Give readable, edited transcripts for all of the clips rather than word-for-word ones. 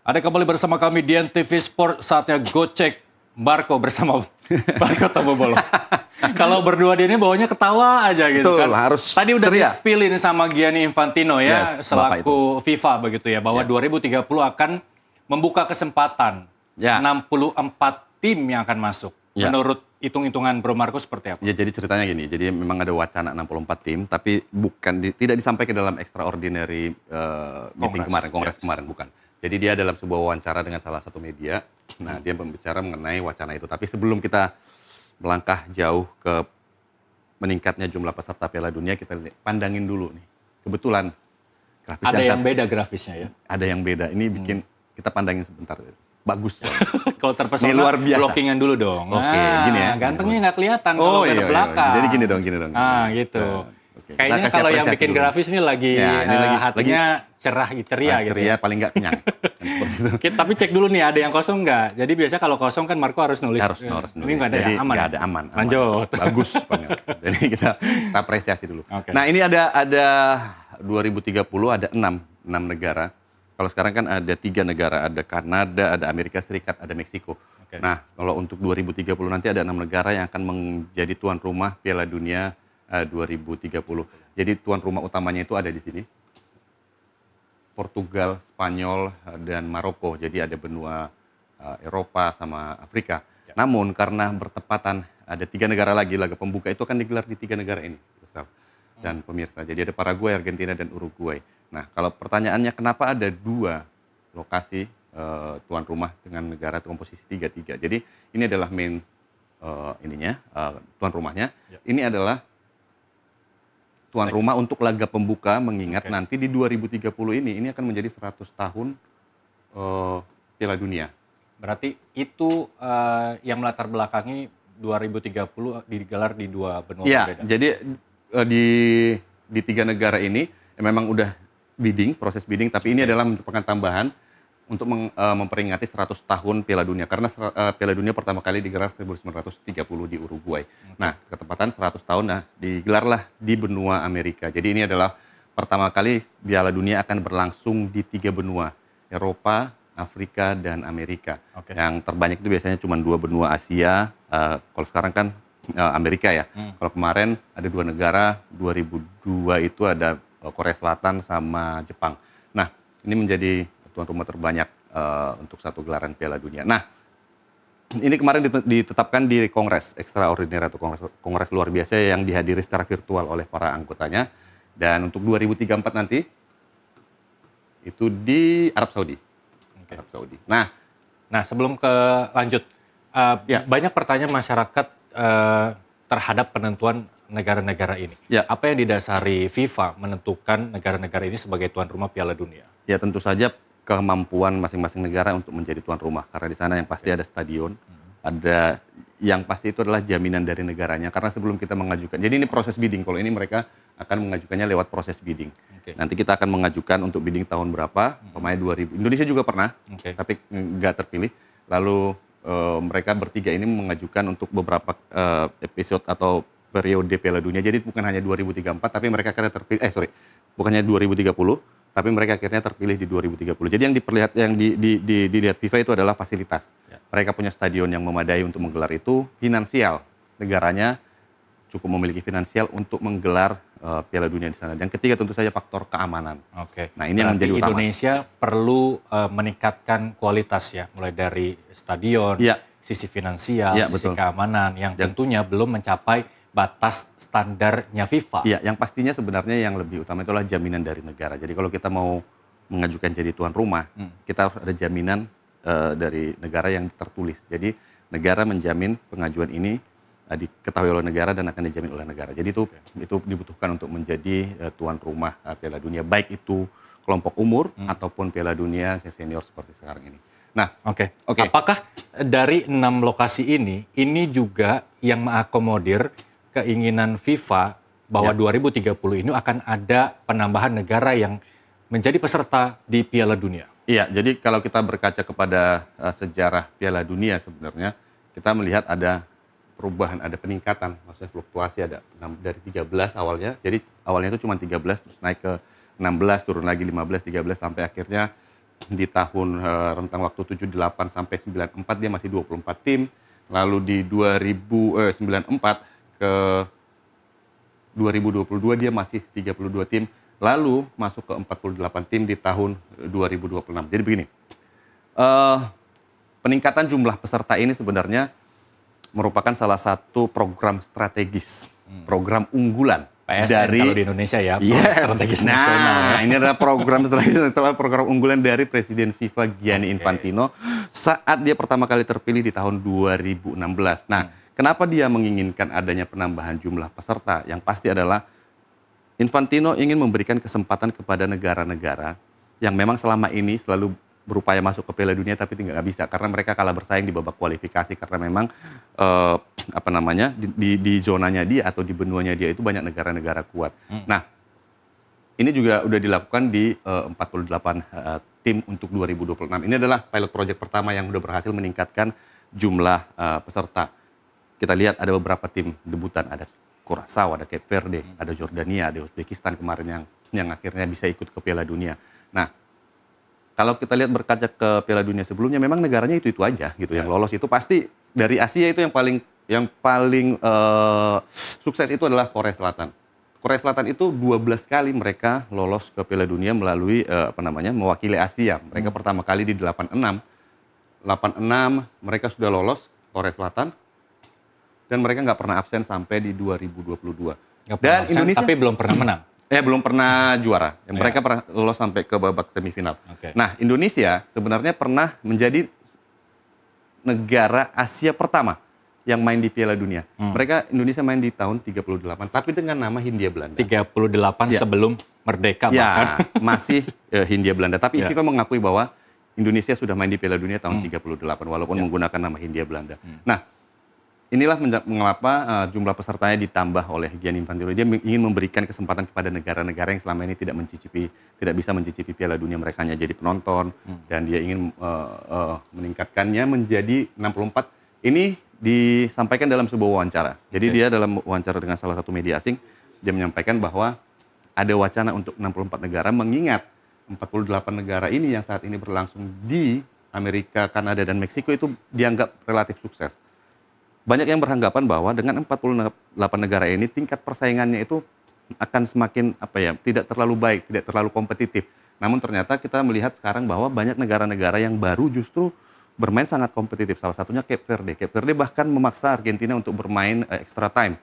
Ada kembali bersama kami di NTV Sport, saatnya gocek Barco bersama Barco Tobobolo. Kalau berdua dia ini bawanya ketawa aja gitu. Betul, kan. harus Tadi udah ceria. di-spill ini sama Gianni Infantino ya, Yes, selaku FIFA begitu ya, bahwa 2030 akan membuka kesempatan 64 tim yang akan masuk. Menurut hitung-hitungan Bro Marco seperti apa? Ya, jadi ceritanya gini, jadi memang ada wacana 64 tim, tapi tidak disampaikan dalam extraordinary meeting kemarin, kongres kemarin, bukan. Jadi dia dalam sebuah wawancara dengan salah satu media, nah dia berbicara mengenai wacana itu. Tapi sebelum kita melangkah jauh ke meningkatnya jumlah peserta Piala Dunia, kita pandangin dulu nih. Kebetulan grafis ada yang beda grafisnya ya? Ada yang beda, ini bikin kita pandangin sebentar. Bagus. Kalau terpesona, luar biasa. Blockingan dulu dong. Oke, gini ya. Gantengnya nggak kelihatan kalau dari belakang. Jadi gini dong. Gitu. Kayaknya kalau yang bikin dulu. Grafis ini lagi hatinya cerah, ceria gitu ya. Paling nggak kenyang. Tapi cek dulu nih, ada yang kosong nggak? Jadi biasa kalau kosong kan Marco harus nulis. Harus nulis. Ini nggak ada, jadi, aman. Nggak ada, aman. Lanjut. Bagus banget. Jadi kita apresiasi dulu. Okay. Nah ini ada 2030 ada 6 negara. Kalau sekarang kan ada 3 negara, ada Kanada, ada Amerika Serikat, ada Meksiko. Okay. Nah, kalau untuk 2030 nanti ada 6 negara yang akan menjadi tuan rumah Piala Dunia 2030. Jadi tuan rumah utamanya itu ada di sini. Portugal, Spanyol, dan Maroko. Jadi ada benua Eropa sama Afrika. Ya. Namun karena bertepatan ada 3 negara lagi, laga pembuka itu akan digelar di 3 negara ini. Dan pemirsa, jadi ada Paraguay, Argentina, dan Uruguay. Nah, kalau pertanyaannya kenapa ada 2 lokasi tuan rumah dengan negara komposisi 3-3. Jadi ini adalah main tuan rumahnya. Ya. Ini adalah tuan rumah untuk laga pembuka, mengingat nanti di 2030 ini akan menjadi 100 tahun Piala Dunia. Berarti itu yang melatar belakangi 2030 digelar di 2 benua berbeda. Jadi di 3 negara ini memang udah proses bidding, tapi ini adalah merupakan tambahan untuk memperingati 100 tahun Piala Dunia, karena Piala Dunia pertama kali digelar 1930 di Uruguay. Nah, ketepatan 100 tahun digelarlah di benua Amerika. Jadi ini adalah pertama kali Piala Dunia akan berlangsung di 3 benua, Eropa, Afrika, dan Amerika. Yang terbanyak itu biasanya cuma 2 benua Asia, kalau sekarang kan Amerika ya. Kalau kemarin ada 2 negara, 2002 itu ada Korea Selatan sama Jepang. Nah, ini menjadi tuan rumah terbanyak untuk satu gelaran Piala Dunia. Nah, ini kemarin ditetapkan di Kongres Extraordinary atau Kongres luar biasa yang dihadiri secara virtual oleh para anggotanya. Dan untuk 2034 nanti itu di Arab Saudi. Arab Saudi. Nah, sebelum lanjut, banyak pertanyaan masyarakat terhadap penentuan negara-negara ini. Ya. Apa yang didasari FIFA menentukan negara-negara ini sebagai tuan rumah Piala Dunia? Ya, tentu saja kemampuan masing-masing negara untuk menjadi tuan rumah. Karena di sana yang pasti ada stadion, ada yang pasti itu adalah jaminan dari negaranya. Karena sebelum kita mengajukan, jadi ini proses bidding. Kalau ini mereka akan mengajukannya lewat proses bidding. Nanti kita akan mengajukan untuk bidding tahun berapa, pemain 2000. Indonesia juga pernah, tapi nggak terpilih. Lalu mereka bertiga ini mengajukan untuk beberapa episode atau periode Piala Dunia. Jadi bukan hanya 2034, tapi mereka akhirnya terpilih. Bukan hanya 2030, tapi mereka akhirnya terpilih di 2030. Jadi yang dilihat FIFA itu adalah fasilitas. Ya. Mereka punya stadion yang memadai untuk menggelar itu, finansial. Negaranya cukup memiliki finansial untuk menggelar Piala Dunia di sana. Yang ketiga tentu saja faktor keamanan. Nah, ini yang menjadi utama. Indonesia perlu meningkatkan kualitas ya, mulai dari stadion, sisi finansial, sisi keamanan yang tentunya belum mencapai batas standarnya FIFA. Iya, yang pastinya sebenarnya yang lebih utama itulah jaminan dari negara. Jadi kalau kita mau mengajukan jadi tuan rumah, kita harus ada jaminan dari negara yang tertulis. Jadi negara menjamin pengajuan ini diketahui oleh negara dan akan dijamin oleh negara. Jadi itu dibutuhkan untuk menjadi tuan rumah Piala Dunia, baik itu kelompok umur ataupun Piala Dunia senior seperti sekarang ini. Nah, apakah dari 6 lokasi ini juga yang mengakomodir keinginan FIFA bahwa 2030 ini akan ada penambahan negara yang menjadi peserta di Piala Dunia? Iya, jadi kalau kita berkaca kepada sejarah Piala Dunia sebenarnya, kita melihat ada perubahan, ada peningkatan, maksudnya fluktuasi ada dari 13 awalnya, jadi awalnya itu cuma 13, terus naik ke 16, turun lagi 15, 13, sampai akhirnya di tahun rentang waktu 78 sampai 94 dia masih 24 tim. Lalu di 94 ke 2022 dia masih 32 tim. Lalu masuk ke 48 tim di tahun 2026. Jadi begini, peningkatan jumlah peserta ini sebenarnya merupakan salah satu program strategis, program unggulan PSN dari kalau di Indonesia ya, yes. strategis nasional ya. Ini adalah program strategis, program unggulan dari Presiden FIFA Gianni Infantino saat dia pertama kali terpilih di tahun 2016. Nah, kenapa dia menginginkan adanya penambahan jumlah peserta? Yang pasti adalah Infantino ingin memberikan kesempatan kepada negara-negara yang memang selama ini selalu berupaya masuk ke Piala Dunia tapi nggak bisa karena mereka kalah bersaing di babak kualifikasi karena memang di zonanya dia atau di benuanya dia itu banyak negara-negara kuat. Nah, ini juga udah dilakukan di 48 tim untuk 2026. Ini adalah pilot project pertama yang udah berhasil meningkatkan jumlah peserta. Kita lihat ada beberapa tim debutan, ada Curaçao, ada Cape Verde, ada Jordania, ada Uzbekistan kemarin yang akhirnya bisa ikut ke Piala Dunia. Nah, kalau kita lihat berkaca ke Piala Dunia sebelumnya, memang negaranya itu aja gitu. Yang lolos itu pasti dari Asia itu yang paling sukses itu adalah Korea Selatan. Korea Selatan itu 12 kali mereka lolos ke Piala Dunia melalui mewakili Asia. Mereka pertama kali di 86 mereka sudah lolos Korea Selatan dan mereka nggak pernah absen sampai di 2022. Dan absen, Indonesia tapi belum pernah menang. Belum pernah juara. Mereka pernah lolos sampai ke babak semifinal. Nah, Indonesia sebenarnya pernah menjadi negara Asia pertama yang main di Piala Dunia. Indonesia main di tahun 38, tapi dengan nama Hindia Belanda. 38 sebelum merdeka bahkan. Masih Hindia Belanda. Tapi FIFA mengakui bahwa Indonesia sudah main di Piala Dunia tahun 38, walaupun menggunakan nama Hindia Belanda. Nah, inilah mengapa jumlah pesertanya ditambah oleh Gianni Infantino. Dia ingin memberikan kesempatan kepada negara-negara yang selama ini tidak bisa mencicipi Piala Dunia, mereka hanya jadi penonton, dan dia ingin meningkatkannya menjadi 64. Ini disampaikan dalam sebuah wawancara. Jadi dia dalam wawancara dengan salah satu media asing, dia menyampaikan bahwa ada wacana untuk 64 negara, mengingat 48 negara ini yang saat ini berlangsung di Amerika, Kanada, dan Meksiko itu dianggap relatif sukses. Banyak yang beranggapan bahwa dengan 48 negara ini tingkat persaingannya itu akan semakin tidak terlalu baik, tidak terlalu kompetitif. Namun ternyata kita melihat sekarang bahwa banyak negara-negara yang baru justru bermain sangat kompetitif. Salah satunya Cape Verde. Cape Verde bahkan memaksa Argentina untuk bermain extra time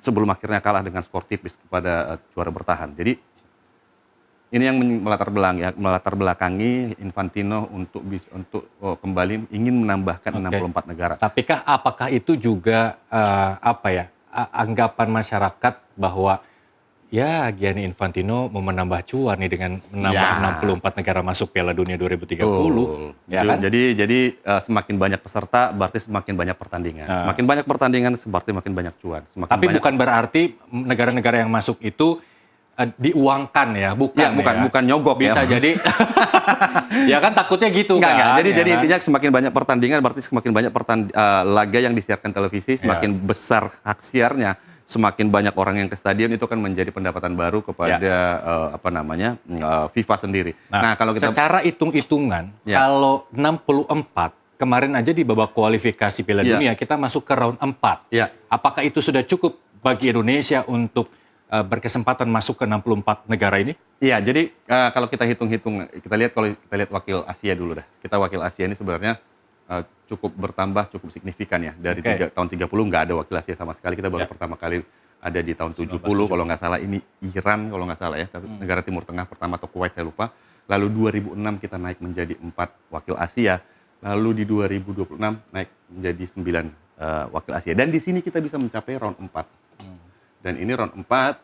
sebelum akhirnya kalah dengan skor tipis kepada juara bertahan. Jadi ini yang melatar belakangi Infantino untuk kembali ingin menambahkan 64 negara. Tapikah apakah itu juga anggapan masyarakat bahwa ya Gianni Infantino mau menambah cuan nih dengan menambah 64 negara masuk Piala Dunia 2030. Ya kan? Jadi semakin banyak peserta berarti semakin banyak pertandingan. Semakin banyak pertandingan berarti semakin banyak cuan. Tapi bukan berarti negara-negara yang masuk itu diuangkan ya, bukan nyogok bisa ya. jadi ya kan takutnya gitu kan. Jadi intinya semakin banyak pertandingan berarti semakin banyak laga yang disiarkan televisi, semakin besar hak siarnya, semakin banyak orang yang ke stadion, itu kan menjadi pendapatan baru kepada FIFA sendiri. Nah, kalau kita secara hitung-hitungan kalau 64 kemarin aja di babak kualifikasi Piala Dunia kita masuk ke round 4. Apakah itu sudah cukup bagi Indonesia untuk berkesempatan masuk ke 64 negara ini? Iya, jadi kalau kita hitung-hitung, kita lihat wakil Asia dulu dah. Kita wakil Asia ini sebenarnya cukup bertambah, cukup signifikan ya. Dari tahun 30 nggak ada wakil Asia sama sekali. Kita baru pertama kali ada di tahun 70 kalau nggak salah. Ini Iran kalau nggak salah ya, negara Timur Tengah pertama, atau Kuwait saya lupa. Lalu 2006 kita naik menjadi 4 wakil Asia. Lalu di 2026 naik menjadi 9 wakil Asia. Dan di sini kita bisa mencapai round 4. Dan ini round 4,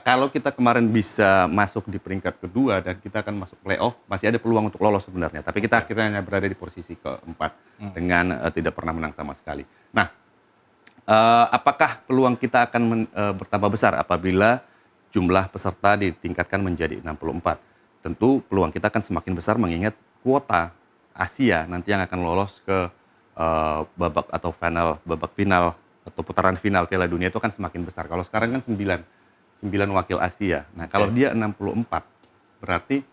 kalau kita kemarin bisa masuk di peringkat kedua dan kita akan masuk playoff, masih ada peluang untuk lolos sebenarnya. Tapi kita hanya berada di posisi keempat dengan tidak pernah menang sama sekali. Nah, apakah peluang kita akan bertambah besar apabila jumlah peserta ditingkatkan menjadi 64? Tentu peluang kita akan semakin besar mengingat kuota Asia nanti yang akan lolos ke babak final atau putaran final Piala Dunia itu kan semakin besar. Kalau sekarang kan 9 wakil Asia. Nah, kalau dia 64, berarti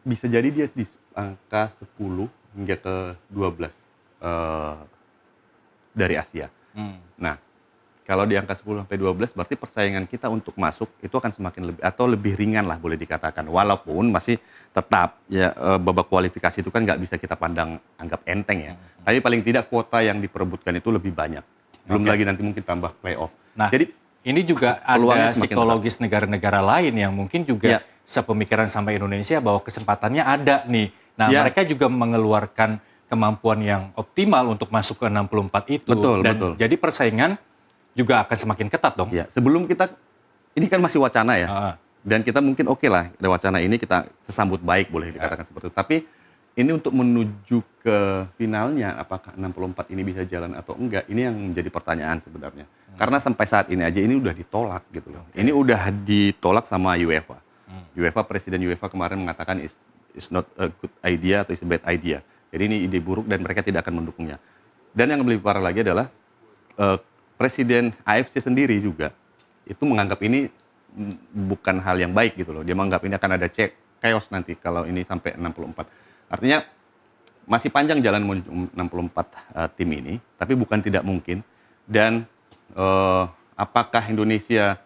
bisa jadi dia di angka 10 hingga ke 12 dari Asia. Nah, kalau di angka 10 sampai 12 berarti persaingan kita untuk masuk itu akan semakin lebih ringan lah boleh dikatakan. Walaupun masih tetap ya babak kualifikasi itu kan nggak bisa kita pandang anggap enteng ya. Tapi paling tidak kuota yang diperebutkan itu lebih banyak. Belum lagi nanti mungkin tambah playoff. Nah, jadi ini juga ada psikologis negara-negara lain yang mungkin juga sepemikiran sampai Indonesia bahwa kesempatannya ada nih. Nah, mereka juga mengeluarkan kemampuan yang optimal untuk masuk ke 64 itu. Betul. Jadi persaingan juga akan semakin ketat dong. Ya, sebelum ini kan masih wacana ya. Dan kita mungkin oke lah, ada wacana ini kita sambut baik boleh dikatakan seperti itu. Tapi ini untuk menuju ke finalnya, apakah 64 ini bisa jalan atau enggak, ini yang menjadi pertanyaan sebenarnya. Karena sampai saat ini aja ini udah ditolak gitu loh. Ini udah ditolak sama UEFA. Presiden UEFA kemarin mengatakan it's not a good idea atau it's a bad idea. Jadi ini ide buruk dan mereka tidak akan mendukungnya. Dan yang lebih parah lagi adalah Presiden AFC sendiri juga itu menganggap ini bukan hal yang baik gitu loh. Dia menganggap ini akan ada chaos nanti kalau ini sampai 64. Artinya masih panjang jalan menuju 64 tim ini, tapi bukan tidak mungkin. Dan apakah Indonesia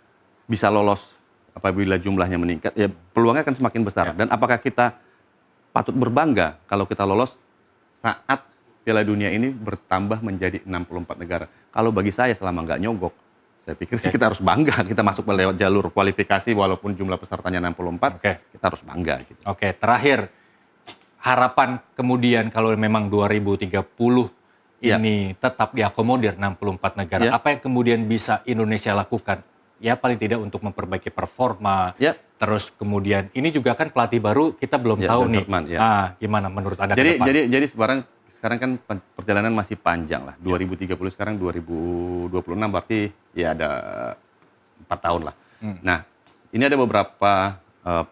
bisa lolos apabila jumlahnya meningkat? Ya peluangnya akan semakin besar. Dan apakah kita patut berbangga kalau kita lolos saat Piala Dunia ini bertambah menjadi 64 negara. Kalau bagi saya selama nggak nyogok, saya pikir sih kita harus bangga. Kita masuk lewat jalur kualifikasi walaupun jumlah pesertanya 64, kita harus bangga. Gitu. Terakhir, harapan kemudian kalau memang 2030 ini tetap diakomodir 64 negara, apa yang kemudian bisa Indonesia lakukan? Ya paling tidak untuk memperbaiki performa, terus kemudian ini juga kan pelatih baru kita belum tahu nih. Gimana menurut Anda ke depan? Jadi sekarang kan perjalanan masih panjang lah. 2030 sekarang 2026 berarti ya ada 4 tahun lah. Nah, ini ada beberapa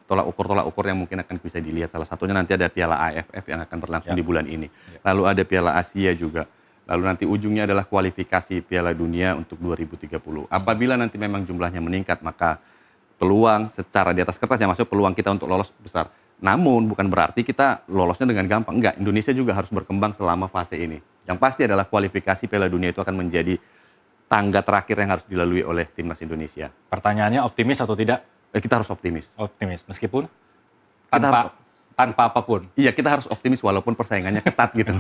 tolak ukur yang mungkin akan bisa dilihat. Salah satunya nanti ada Piala AFF yang akan berlangsung di bulan ini. Lalu ada Piala Asia juga. Lalu nanti ujungnya adalah kualifikasi Piala Dunia untuk 2030. Apabila nanti memang jumlahnya meningkat, maka peluang secara di atas kertas yang masuk peluang kita untuk lolos besar. Namun bukan berarti kita lolosnya dengan gampang. Enggak, Indonesia juga harus berkembang selama fase ini. Yang pasti adalah kualifikasi Piala Dunia itu akan menjadi tangga terakhir yang harus dilalui oleh timnas Indonesia. Pertanyaannya optimis atau tidak? Kita harus optimis. Optimis, meskipun tanpa apapun. Iya, kita harus optimis walaupun persaingannya ketat gitu.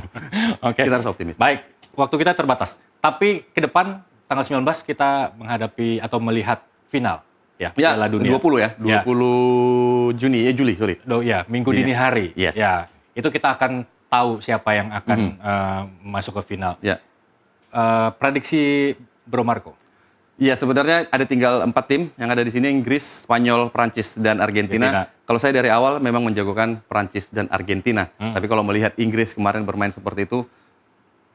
Kita harus optimis. Baik, waktu kita terbatas. Tapi ke depan tanggal 19 kita menghadapi atau melihat final. Piala Dunia. 20 ya, 20 Juli, sorry. Minggu dini hari. Ya, itu kita akan tahu siapa yang akan masuk ke final. Prediksi Bro Marco? Iya, sebenarnya ada tinggal 4 tim yang ada di sini, Inggris, Spanyol, Prancis, dan Argentina. Kalau saya dari awal memang menjagokan Prancis dan Argentina. Tapi kalau melihat Inggris kemarin bermain seperti itu,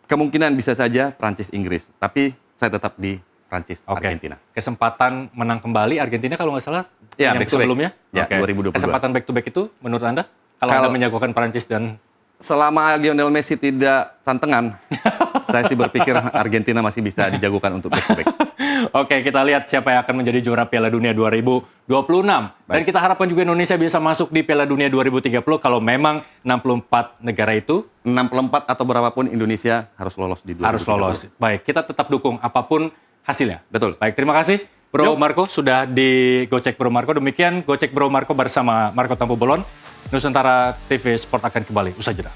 kemungkinan bisa saja Prancis-Inggris. Tapi saya tetap di Prancis, Argentina. Kesempatan menang kembali Argentina kalau nggak salah yang sebelumnya? 2022. Kesempatan back-to-back itu menurut Anda? Kalau Anda menjagokan Prancis dan... Selama Lionel Messi tidak santengan, saya sih berpikir Argentina masih bisa dijagokan untuk back-to-back. Kita lihat siapa yang akan menjadi juara Piala Dunia 2026. Dan kita harapkan juga Indonesia bisa masuk di Piala Dunia 2030 kalau memang 64 negara itu. 64 atau berapapun Indonesia harus lolos di 2030. Harus lolos. Baik, kita tetap dukung apapun hasilnya. Betul. Baik, terima kasih Bro Marco sudah di Gocek Bro Marco. Demikian Gocek Bro Marco bersama Marco Tampu Bolon. Nusantara TV Sport akan kembali usai jeda.